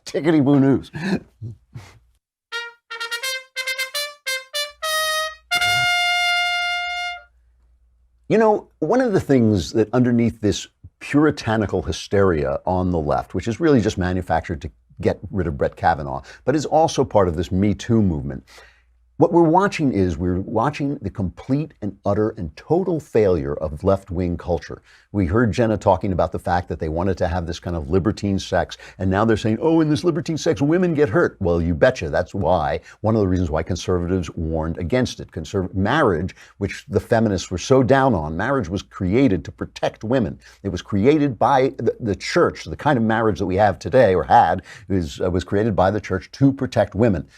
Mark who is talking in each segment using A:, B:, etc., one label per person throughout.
A: Tickety-Boo news. You know, one of the things that underneath this puritanical hysteria on the left, which is really just manufactured to get rid of Brett Kavanaugh, but is also part of this Me Too movement, what we're watching the complete and utter and total failure of left-wing culture. We heard Jenna talking about the fact that they wanted to have this kind of libertine sex, and now they're saying, oh, in this libertine sex, women get hurt. Well, you betcha. That's why, one of the reasons why conservatives warned against it. Marriage, which the feminists were so down on, marriage was created to protect women. It was created by the church. The kind of marriage that we have today, or had, was created by the church to protect women.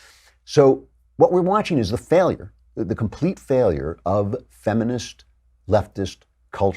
A: So what we're watching is the failure, the complete failure of feminist, leftist,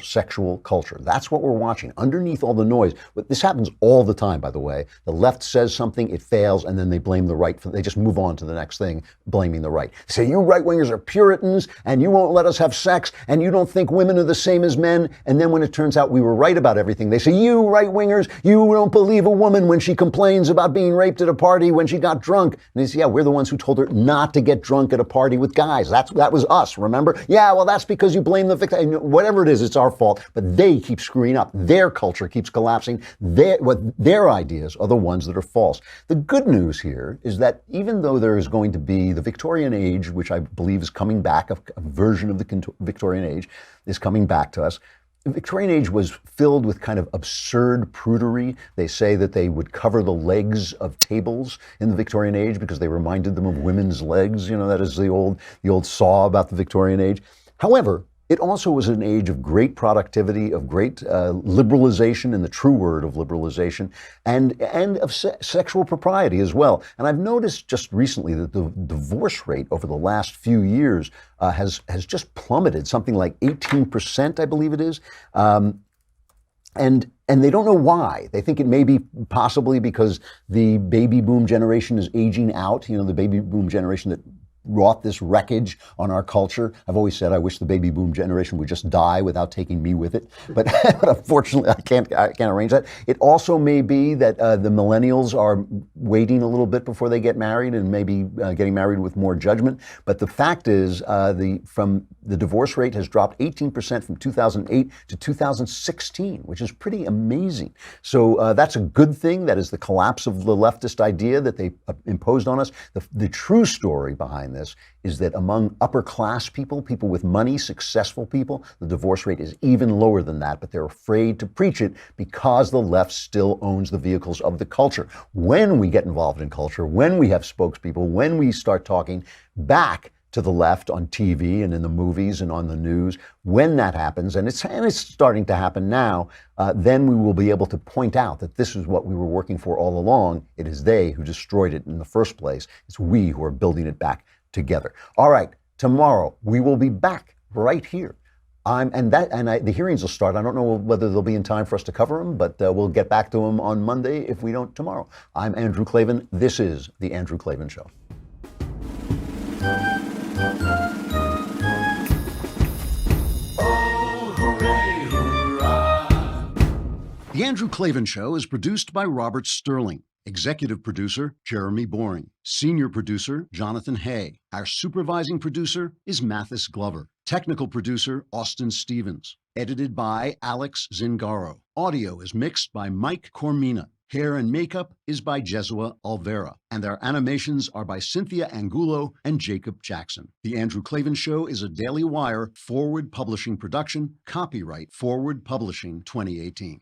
A: sexual culture. That's what we're watching underneath all the noise. But this happens all the time, by the way. The left says something, it fails, and then they blame the right. They just move on to the next thing, blaming the right. They say, you right-wingers are Puritans, and you won't let us have sex, and you don't think women are the same as men. And then when it turns out we were right about everything, they say, you right-wingers, you don't believe a woman when she complains about being raped at a party when she got drunk. And they say, yeah, we're the ones who told her not to get drunk at a party with guys. That was us, remember? Yeah, well, that's because you blame the victim. Whatever it is, it's our fault, but they keep screwing up. Their culture keeps collapsing. Their ideas are the ones that are false. The good news here is that even though there is going to be the Victorian age, which I believe is coming back, a version of the Victorian age is coming back to us. The Victorian age was filled with kind of absurd prudery. They say that they would cover the legs of tables in the Victorian age because they reminded them of women's legs. You know, that is the old saw about the Victorian age. However, it also was an age of great productivity, of great liberalization, in the true word of liberalization, and of sexual propriety as well. And I've noticed just recently that the divorce rate over the last few years has just plummeted, something like 18%, I believe it is. And they don't know why. They think it may be possibly because the baby boom generation is aging out, you know, the baby boom generation that wrought this wreckage on our culture. I've always said I wish the baby boom generation would just die without taking me with it. But unfortunately, I can't arrange that. It also may be that the millennials are waiting a little bit before they get married and maybe getting married with more judgment. But the fact is the divorce rate has dropped 18% from 2008 to 2016, which is pretty amazing. So that's a good thing. That is the collapse of the leftist idea that they imposed on us. The true story behind this is that among upper class people with money, successful people, the divorce rate is even lower than that, but they're afraid to preach it because the left still owns the vehicles of the culture. When we get involved in culture, when we have spokespeople, when we start talking back to the left on TV and in the movies and on the news, when that happens, and it's starting to happen now, then we will be able to point out that this is what we were working for all along. It is they who destroyed it in the first place. It's we who are building it back together. All right, tomorrow we will be back right here. The hearings will start. I don't know whether they'll be in time for us to cover them, but we'll get back to them on Monday if we don't tomorrow. I'm Andrew Klavan. This is The Andrew Klavan Show. The Andrew Klavan Show is produced by Robert Sterling. Executive producer, Jeremy Boring. Senior producer, Jonathan Hay. Our supervising producer is Mathis Glover. Technical producer, Austin Stevens. Edited by Alex Zingaro. Audio is mixed by Mike Cormina. Hair and makeup is by Jesua Alvera. And our animations are by Cynthia Angulo and Jacob Jackson. The Andrew Klavan Show is a Daily Wire Forward Publishing production. Copyright Forward Publishing 2018.